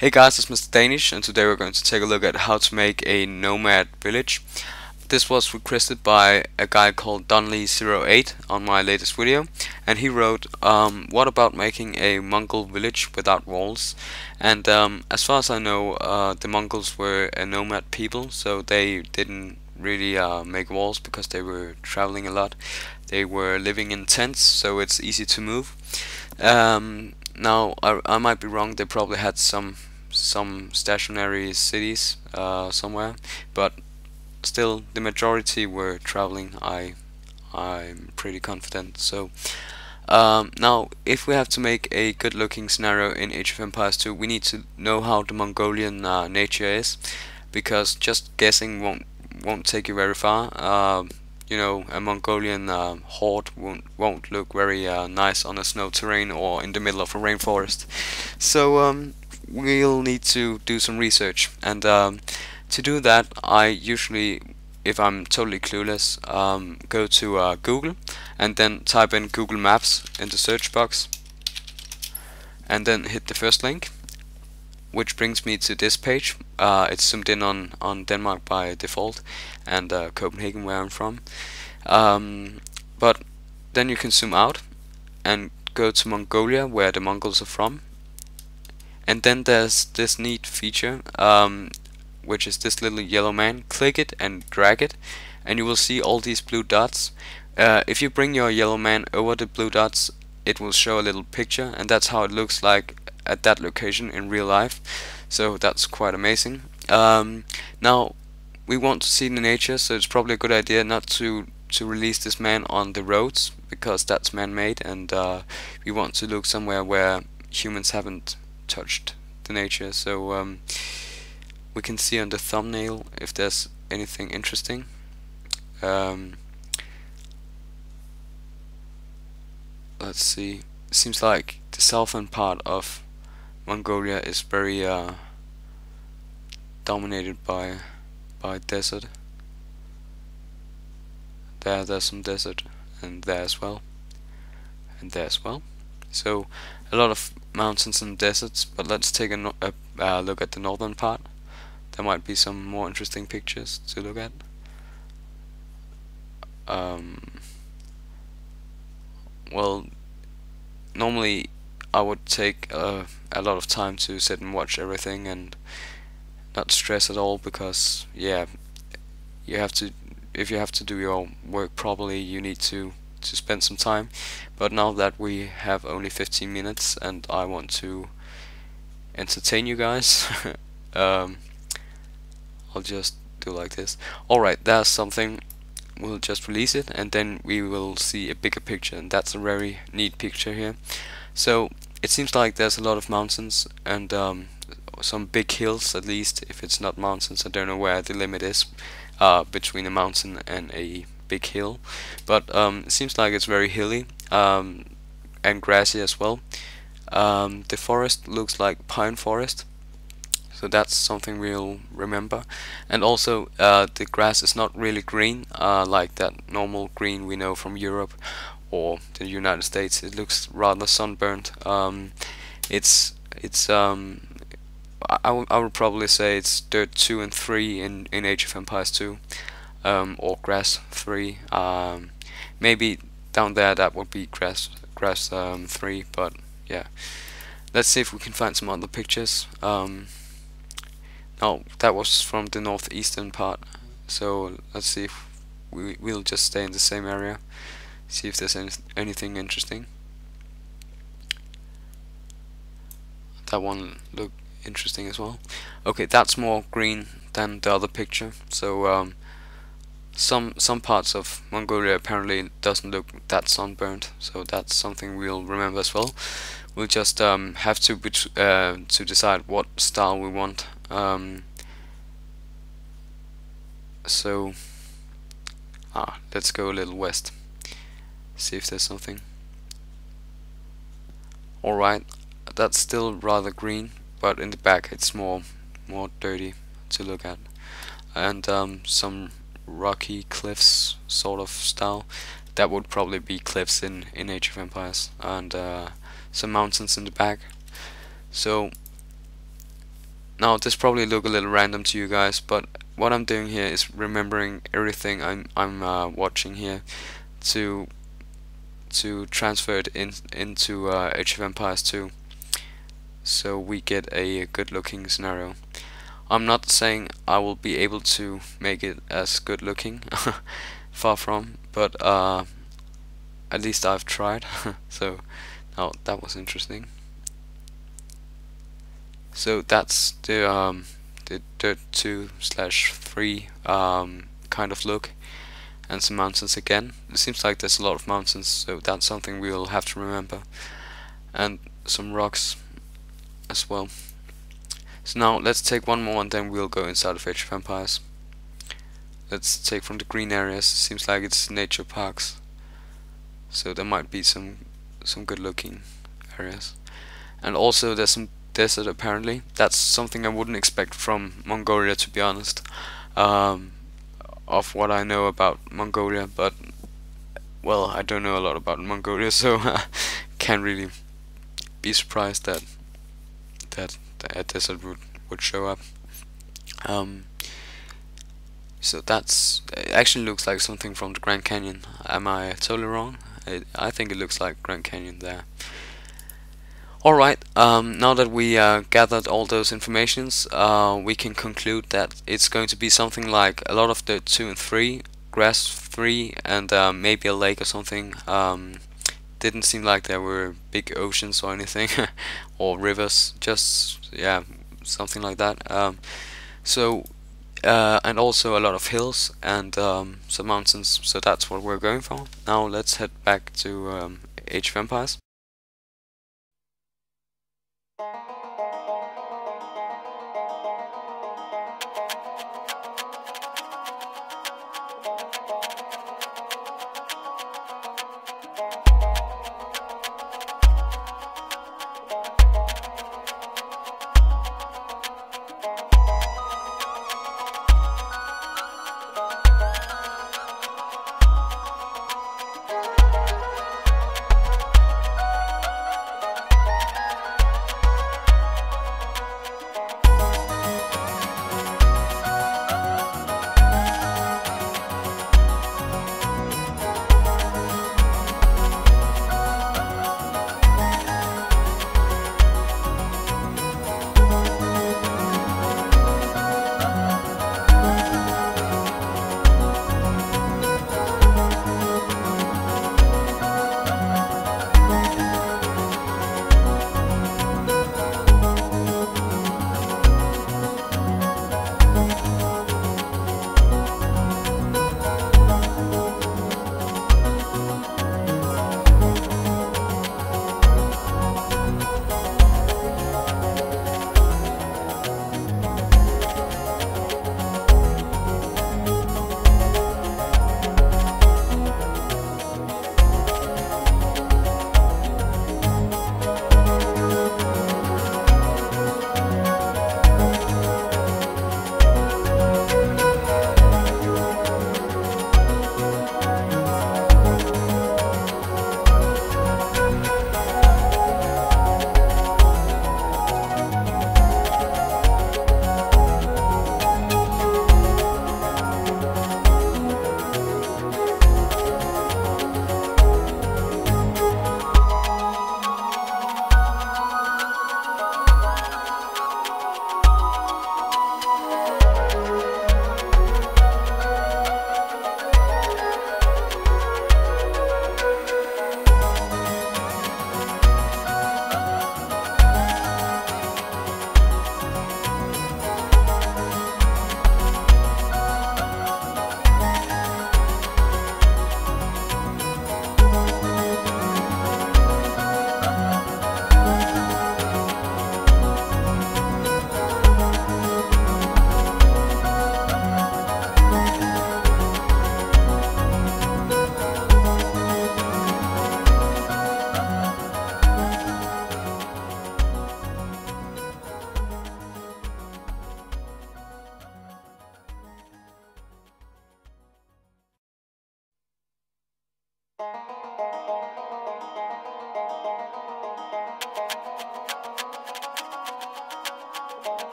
Hey guys, it's Mr. Danish, and today we're going to take a look at how to make a nomad village. This was requested by a guy called Donley08 on my latest video, and he wrote, what about making a Mongol village without walls? And as far as I know, the Mongols were a nomad people, so they didn't really make walls because they were traveling a lot. They were living in tents, so it's easy to move. Now I might be wrong. They probably had some stationary cities somewhere, but still the majority were traveling. I'm pretty confident. So now if we have to make a good looking scenario in Age of Empires 2, we need to know how the Mongolian nature is, because just guessing won't take you very far. You know, a Mongolian horde won't look very nice on a snow terrain or in the middle of a rainforest. So we'll need to do some research, and to do that, I usually, if I'm totally clueless, go to Google and then type in Google Maps in the search box, and then hit the first link, which brings me to this page. It's zoomed in on Denmark by default, and Copenhagen, where I'm from. But then you can zoom out and go to Mongolia, where the Mongols are from. And then there's this neat feature, which is this little yellow man. Click it and drag it, and you will see all these blue dots. If you bring your yellow man over the blue dots, it will show a little picture, and that's how it looks like at that location in real life. So that's quite amazing. Now we want to see the nature, so it's probably a good idea not to release this man on the roads, because that's man-made, and we want to look somewhere where humans haven't touched the nature. So we can see on the thumbnail if there's anything interesting. Let's see. It seems like the southern part of Mongolia is very dominated by desert. There's some desert, and there as well, and there as well. So a lot of mountains and deserts. But let's take a look at the northern part. There might be some more interesting pictures to look at. Well, normally I would take a lot of time to sit and watch everything and not stress at all, because yeah, you have to, if you have to do your work properly, you need to spend some time. But now that we have only 15 minutes and I want to entertain you guys, I'll just do like this. Alright, there's something. We'll just release it, and then we will see a bigger picture, and that's a very neat picture here. So it seems like there's a lot of mountains and some big hills, at least. If it's not mountains, I don't know where the limit is between a mountain and a big hill, but it seems like it's very hilly and grassy as well. The forest looks like pine forest, so that's something we'll remember. And also the grass is not really green like that normal green we know from Europe or the United States. It looks rather sunburned. I would probably say it's dirt 2 and 3 in Age of Empires 2, or grass 3. Maybe down there that would be grass 3, but yeah. Let's see if we can find some other pictures. Now that was from the northeastern part, so let's see if we'll just stay in the same area, see if there's anything interesting. That one looked interesting as well. Okay, that's more green than the other picture. So some parts of Mongolia apparently doesn't look that sunburned, so that's something we'll remember as well. We'll just have to decide what style we want. So let's go a little west, see if there's something. Alright, that's still rather green, but in the back it's more dirty to look at, and some rocky cliffs sort of style. That would probably be cliffs in Age of Empires, and some mountains in the back. So Now this probably look a little random to you guys, but what I'm doing here is remembering everything I'm watching here to transfer it into Age of Empires 2, so we get a good looking scenario. I'm not saying I will be able to make it as good looking, far from, but at least I've tried. So now that was interesting. So that's the Dirt 2/3 kind of look, and some mountains again. It seems like there's a lot of mountains, so that's something we'll have to remember, and some rocks as well. So now let's take one more and then we'll go inside of Age of Empires. Let's take from the green areas. Seems like it's nature parks, so there might be some good looking areas. And also there's some desert apparently. That's something I wouldn't expect from Mongolia, to be honest, of what I know about Mongolia, but well, I don't know a lot about Mongolia, so can't really be surprised that a desert would show up. So it actually looks like something from the Grand Canyon. Am I totally wrong? I think it looks like Grand Canyon there. Alright, now that we gathered all those informations, we can conclude that it's going to be something like a lot of the 2 and 3, grass 3, and maybe a lake or something. Didn't seem like there were big oceans or anything, or rivers, just, yeah, something like that. And also a lot of hills and some mountains, so that's what we're going for. Now let's head back to Age of Empires.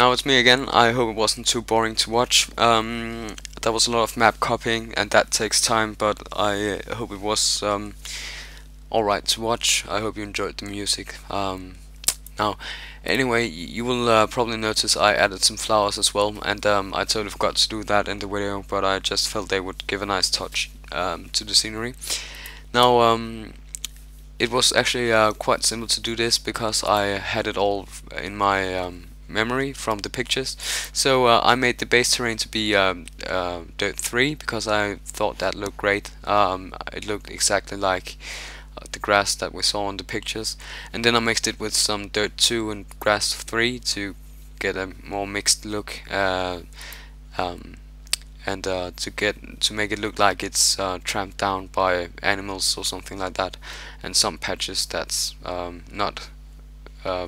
now it's me again. I hope it wasn't too boring to watch. There was a lot of map copying, and that takes time, but I hope it was alright to watch. I hope you enjoyed the music. Now, anyway, you will probably notice I added some flowers as well, and I totally forgot to do that in the video, but I just felt they would give a nice touch to the scenery. Now, it was actually quite simple to do this because I had it all in my memory from the pictures. So I made the base terrain to be dirt 3 because I thought that looked great. It looked exactly like the grass that we saw in the pictures, and then I mixed it with some dirt 2 and grass 3 to get a more mixed look, and to make it look like it's tramped down by animals or something like that, and some patches that's not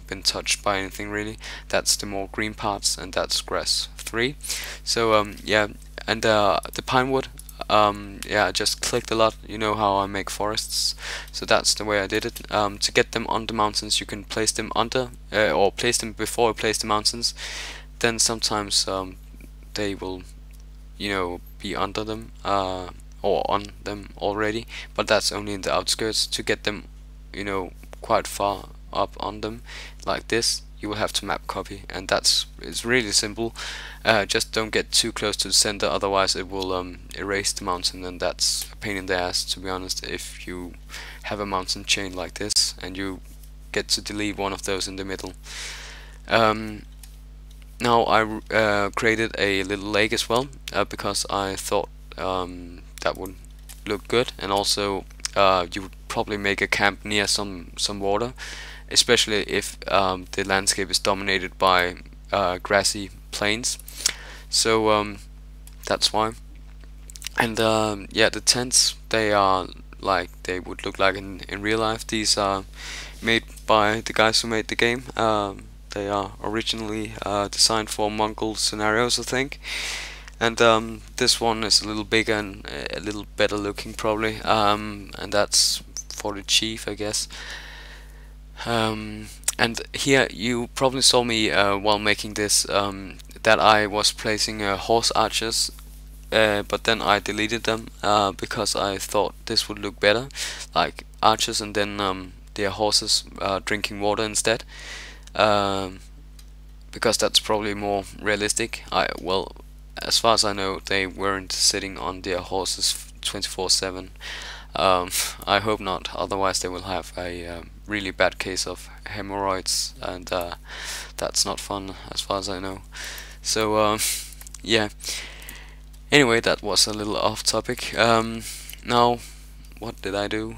been touched by anything really. That's the more green parts, and that's grass 3. So yeah, and the pine wood, yeah, I just clicked a lot. You know how I make forests, so that's the way I did it. To get them on the mountains, you can place them under or place them before you place the mountains. Then sometimes they will, you know, be under them or on them already, but that's only in the outskirts. To get them, you know, quite far up on them like this, you will have to map copy, and it's really simple. Just don't get too close to the center, otherwise it will erase the mountain, and that's a pain in the ass, to be honest, if you have a mountain chain like this and you get to delete one of those in the middle. Now I created a little lake as well because I thought that would look good, and also you would probably make a camp near some water, especially if the landscape is dominated by grassy plains. So that's why. And yeah, the tents, they are like they would look like in real life. These are made by the guys who made the game. They are originally designed for Mongol scenarios, I think. And this one is a little bigger and a little better looking probably, and that's for the chief, I guess. And here you probably saw me while making this that I was placing horse archers, but then I deleted them because I thought this would look better, like archers and then their horses drinking water instead, because that's probably more realistic. Well, as far as I know, they weren't sitting on their horses 24/7. I hope not, otherwise they will have a really bad case of hemorrhoids, and that's not fun as far as I know. So yeah, anyway, that was a little off topic. Now, what did I do?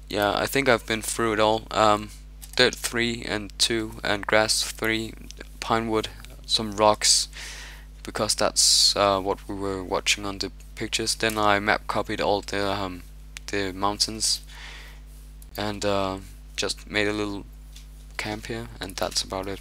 Yeah, I think I've been through it all. Dirt 3 and 2 and grass 3, pine wood, some rocks, because that's what we were watching on the pictures. Then I map copied all the mountains, and just made a little camp here, and that's about it.